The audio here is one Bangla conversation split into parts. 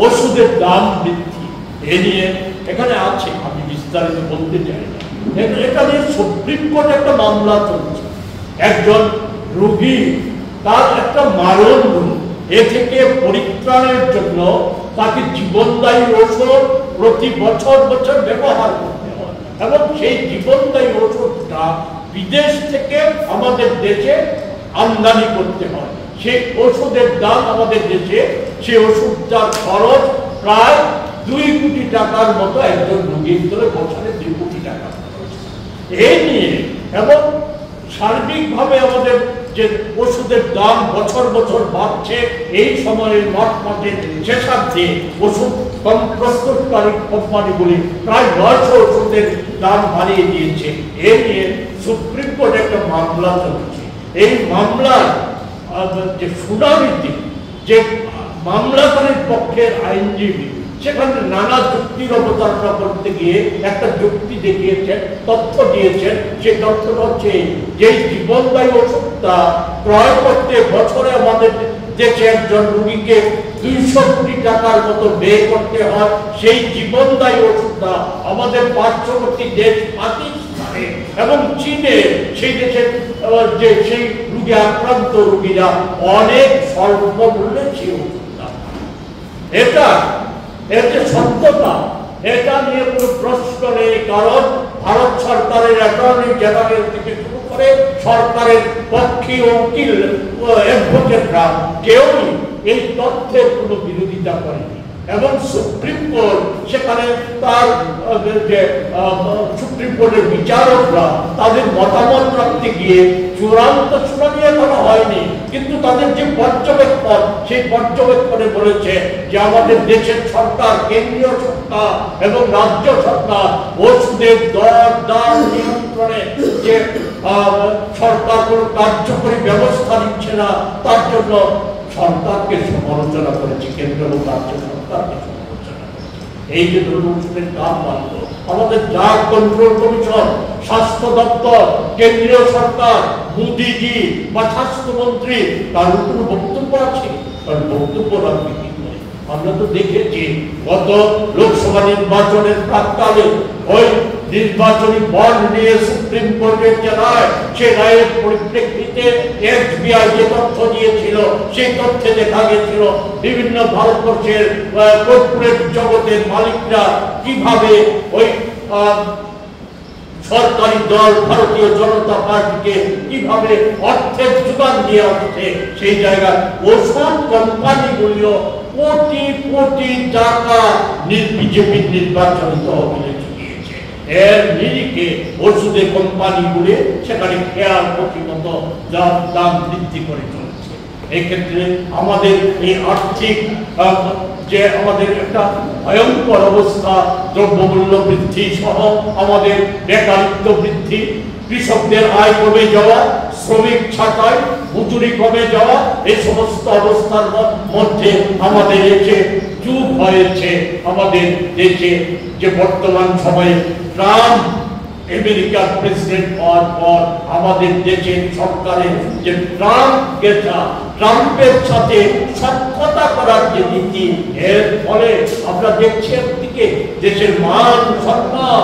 ওষুধের দাম বৃদ্ধি এ নিয়ে এখানে আছে, আমি বিস্তারিত বলতে চাই না। এটা নিয়ে সুপ্রিম কোর্টে একটা মামলা চলছে। একজন রোগী, তার একটা মারণ রোগ, এ থেকে পরিত্রাণের জন্য তাকে জীবনদায়ী ওষুধ প্রতি বছর বছর ব্যবহার করতে হয়, এবং সেই জীবনদায়ী ওষুধটা বিদেশ থেকে আমাদের দেশে আমদানি করতে হয়। সেই ওষুধের দাম আমাদের দেশে, সেই ওষুধটার খরচ প্রায় 2 কোটি টাকার মতো একজন রোগীর ধরে বছরে 2 কোটি টাকা খরচ। এই নিয়ে এবং সার্বিকভাবে আমাদের যে ওষুধের দাম বছর বছর বাড়ছে, এই সময়ের মার্চ মাসের শেষার্ধে ওষুধ প্রস্তুতকারী কোম্পানিগুলি প্রায় 900 ওষুধের দাম বাড়িয়ে দিয়েছে। এ নিয়ে সুপ্রিম কোর্টে একটা মামলা চলছে। এই মামলার যে শুনানিতে যে মামলাকারীর পক্ষের আইনজীবী সেখানে নানা যুক্তির অবতারণা করতে গিয়ে একটা যুক্তি দেখিয়েছেন, তথ্য দিয়েছেন। সেই তথ্যটা হচ্ছে যে জীবনদায়ী ওষুধটা ক্রয় করতে বছরে আমাদের দেশে একজন রোগীকে 200 কোটি টাকার মতো ব্যয় করতে হয়। সেই জীবনদায়ী ওষুধটা আমাদের পার্শ্ববর্তী দেশ পাকিস্তানে এবং চীনে, সেই দেশের যে সেই রোগে আক্রান্ত রোগীরা অনেক স্বল্প মূল্যে সেই ওষুধটা। এটা এর যে সত্যতা, এটা নিয়ে কোনো প্রশ্ন নেই, কারণ ভারত সরকারের অ্যাটর্নি জেনারেল থেকে শুরু করে সরকারের পক্ষী উকিল অ্যাডভোকেটরা কেউই এই তথ্যের কোনো বিরোধিতা করেনি, এবং সুপ্রিম কোর্ট সেখানে তার যে সুপ্রিম কোর্টের বিচারকরা তাদের মতামত রাখতে গিয়ে চূড়ান্ত শুনানি এখনো হয়নি, কিন্তু তাদের যে পর্যবেক্ষণ, সেই পর্যবেক্ষণে বলেছে যে আমাদের দেশের সরকার, কেন্দ্রীয় সরকার এবং রাজ্য সরকার ওষুধের দর দাম নিয়ন্ত্রণে যে সরকার কোনো কার্যকরী ব্যবস্থা নিচ্ছে না, তার জন্য সরকারকে সমালোচনা করেছে, কেন্দ্র এবং রাজ্য সরকারকে সমালোচনা করেছে। এই যে ওষুধের দাম বাড়লো, আমাদের ড্রাগ কন্ট্রোল কমিশন, স্বাস্থ্য দপ্তর, কেন্দ্রীয় সরকার, মোদিজি বা স্বাস্থ্যমন্ত্রী, তার কোনো বক্তব্য আছে? কারণ বক্তব্য রাখবে কি করে? আমরা তো দেখেছি গত লোকসভা নির্বাচনের প্রাক্কালে ওই নির্বাচনী বন্ড নিয়ে সুপ্রিম কোর্টের যে রায়, সেই রায়ের পরিপ্রেক্ষিতে এসবিআই যে তথ্য দিয়েছিল, সেই তথ্যে দেখা গেছিল বিভিন্ন ভারতবর্ষের কর্পোরেট জগতের মালিকরা কিভাবে ওই সরকারি দল ভারতীয় জনতা পার্টিকে কিভাবে অর্থের যোগান দিয়ে আসছে। সেই জায়গায় ওষুধ কোম্পানিগুলিও কোটি কোটি টাকা বিজেপির নির্বাচনী তহবিলে জুগিয়েছে। এর নিরিখে ওষুধের কোম্পানিগুলি সেখানে খেয়াল প্রতিমতো দাম বৃদ্ধি করে চলেছে। এক্ষেত্রে আমাদের এই আর্থিক যে আমাদের একটা ভয়ঙ্কর অবস্থা, দ্রব্যমূল্য বৃদ্ধি সহ আমাদের বেকারত্ব বৃদ্ধি, কৃষকদের আয় কমে যাওয়া, শ্রমিক ছাঁটাই, মজুরি কমে যাওয়া, এই সমস্ত অবস্থার মধ্যে আমাদের দেশে যুগ হয়েছে। আমাদের দেশে যে বর্তমান সময়ে ট্রাম্প আমেরিকার প্রেসিডেন্ট হওয়ার পর আমাদের দেশের সরকারের যে ট্রাম্পের সাথে সখ্যতা করার যে নীতি, এর ফলে আমরা দেখছি একদিকে দেশের মান সম্মান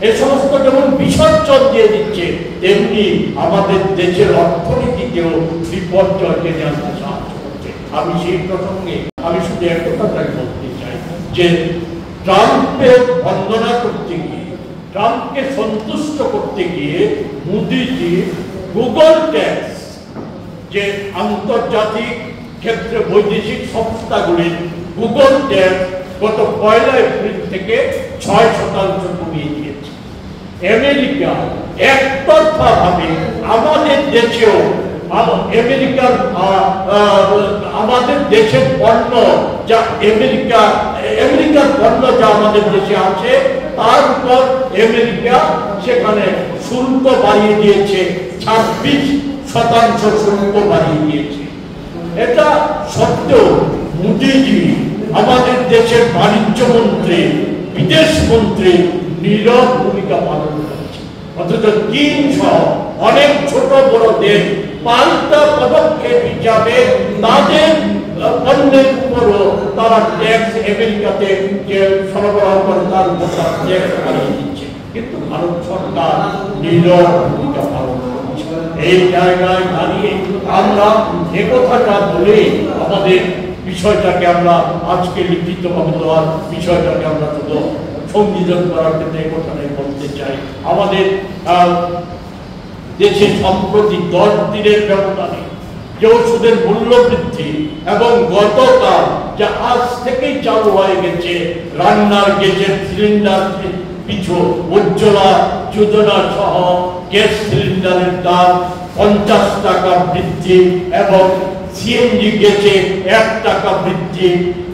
এ সমস্ত যেমন বিসর্জন দিয়ে দিচ্ছে, তেমনি আমাদের দেশের অর্থনীতিকেও বিপর্যয় টেনে আনতে সাহায্য করছে। আমি সেই প্রসঙ্গে আমি শুধু একটা কথাই বলতে চাই যে ট্রাম্পের বন্দনা করতে গিয়ে, ট্রাম্পকে সন্তুষ্ট করতে গিয়ে মোদিজি গুগল ট্যাক্স, যে আন্তর্জাতিক ক্ষেত্রে বৈদেশিক সংস্থাগুলির গুগল ট্যাক্স গত 1 এপ্রিল থেকে 6% কমিয়ে দিয়েছে। আমেরিকা একতরফাভাবে আমাদের দেশেও আমেরিকার আমাদের দেশের পণ্য যা আমেরিকার পণ্য যা আমাদের দেশে আছে, তার উপর আমেরিকা সেখানে শুল্ক বাড়িয়ে দিয়েছে, 26% শুল্ক বাড়িয়ে দিয়েছে। এটা সত্ত্বেও মোদিজি আমাদের দেশের বাণিজ্য মন্ত্রী, বিদেশ মন্ত্রী নীরব ভূমিকা পালন করছে, অথচ চীন সহ অনেক ছোট বড় দেশ পাল্টা পদক্ষেপ হিসাবে তাদের পণ্যের উপরও তারা ট্যাক্স আমেরিকাতে যে সরবরাহ করে তার উপর ট্যাক্স বাড়িয়ে দিচ্ছে, কিন্তু ভারত সরকার নীরব ভূমিকা পালন করছে। এই জায়গায় দাঁড়িয়ে আমরা এ কথাটা বলে আমাদের বিষয়টাকে আমরা আজকে লিখিতভাবে দেওয়ার বিষয়টাকে আমরা শুধু সংযোজন করার ক্ষেত্রে এই কথাটাই বলতে চাই। আমাদের দেশে সম্প্রতি 10 দিনের ব্যবধানে যে ওষুধের মূল্য বৃদ্ধি এবং গতকাল যা আজ থেকেই চালু হয়ে গেছে রান্নার গ্যাসের সিলিন্ডার পিছু উজ্জ্বলা যোজনা সহ গ্যাস সিলিন্ডারের দাম 50 টাকা বৃদ্ধি এবং সিএনজি গ্যাসে 1 টাকা বৃদ্ধি,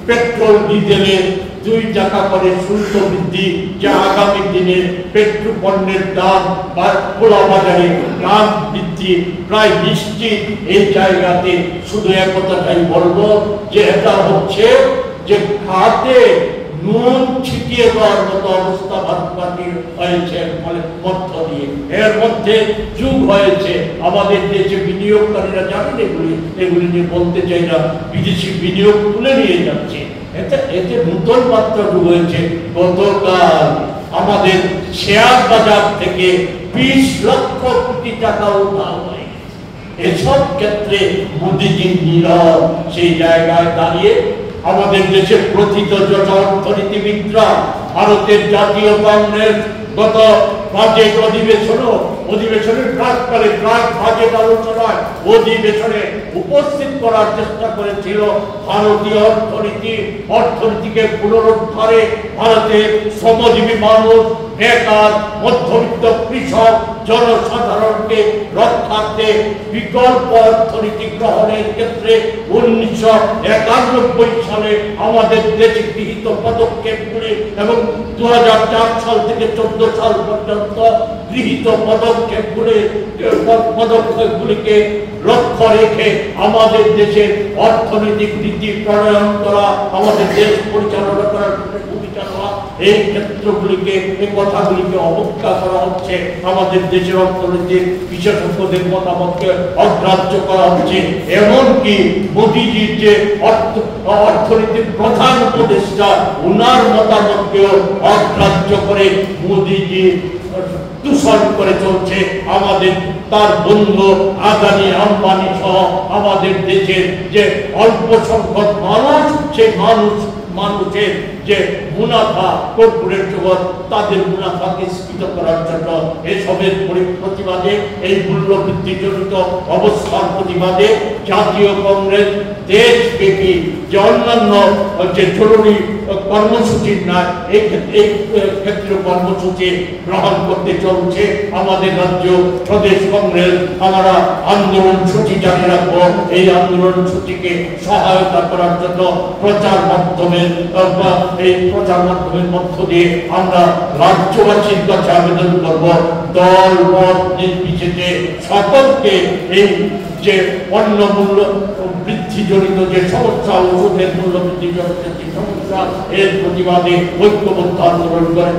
পেট্রোল ডিজেলে 2 টাকা করে শুল্ক বৃদ্ধি, যা আগামী দিনে পেট্রোল পণ্যের দাম বা খোলা বাজারে দাম বৃদ্ধি প্রায় নিশ্চিত। এই জায়গাতে শুধু এক কথাটাই বলবো যে এটা হচ্ছে যে খাতে নুন ছিটিয়ে দেওয়ার মতো অবস্থা ভারতবাসী হয়েছে মধ্য দিয়ে। এর মধ্যে যুগ হয়েছে আমাদের দেশে বিনিয়োগকারীরা জানেন এগুলি নিয়ে বলতে চাই না, বিদেশি বিনিয়োগ তুলে নিয়ে যাচ্ছে। এতে নতুন মাত্রা যুগ হয়েছে। গতকাল আমাদের শেয়ার বাজার থেকে 20 লক্ষ কোটি টাকা উদ্ধার হয়। এসব ক্ষেত্রে মোদীজি নীরব। সেই জায়গায় দাঁড়িয়ে আমাদের দেশের প্রথিত যত অর্থনীতিবিদরা ভারতের জাতীয় কংগ্রেস গত বাজেট অধিবেশনের প্রাককালে প্রাক বাজেট আলোচনায় অধিবেশনে উপস্থিত করার চেষ্টা করেছিল ভারতীয় অর্থনীতিকে পুনরুদ্ধারে, ভারতের শ্রমজীবী মানুষ, বেকার, মধ্যবিত্ত কৃষক, জনসাধারণকে রক্ষার্থে বিকল্প অর্থনীতি গ্রহণের ক্ষেত্রে 1991 সালে আমাদের দেশে গৃহীত পদক্ষেপগুলি এবং 2004 সাল থেকে 14 সাল পর্যন্ত গৃহীত পদক্ষেপগুলিকে লক্ষ্য রেখে আমাদের দেশের অর্থনৈতিক নীতি প্রণয়ন করা, আমাদের দেশ পরিচালনা করার ভূমিকা নেওয়া, এই ক্ষেত্রগুলিকে এই কথাগুলিকে অবজ্ঞা করা হচ্ছে। আমাদের দেশের অর্থনৈতিক বিশেষজ্ঞদের মতামতকে অগ্রাহ্য করা হচ্ছে। এমনকি মোদীজির যে অর্থনীতির প্রধান উপদেষ্টা উনার মতামতকেও অগ্রাহ্য করে মোদীজি দূষণ করে চলছে। আমাদের তার বন্ধু আদানি আম্বানি সহ আমাদের দেশের যে অল্প সংখ্যক মানুষ, সেই মানুষের যে মুনাফা কর্পোরেট জগৎ, তাদের মুনাফাকে স্ফীত করার জন্য এসবের প্রতিবাদে, এই মূল্য বৃদ্ধিজনিত অবস্থার প্রতিবাদে জাতীয় কংগ্রেস দেশব্যাপী যে অন্যান্য যে জরুরি কর্মসূচির না এই ক্ষেত্রে কর্মসূচি গ্রহণ করতে চলছে। আমাদের রাজ্য প্রদেশ কংগ্রেস আমরা আন্দোলন সূচি জারি রাখবো। এই আন্দোলন সূচিকে সহায়তা করার জন্য প্রচার মাধ্যমের মধ্য দিয়ে আমরা রাজ্যবাসীর কাছে আবেদন করব, দল মত নির্বিশেষে সকলকে এই যে পণ্য মূল্য বৃদ্ধি জনিত যে সমস্যা, ওষুধের মূল্য বৃদ্ধি জনিত যে সমস্যা, এর প্রতিবাদে ঐক্যবদ্ধ আন্দোলন করে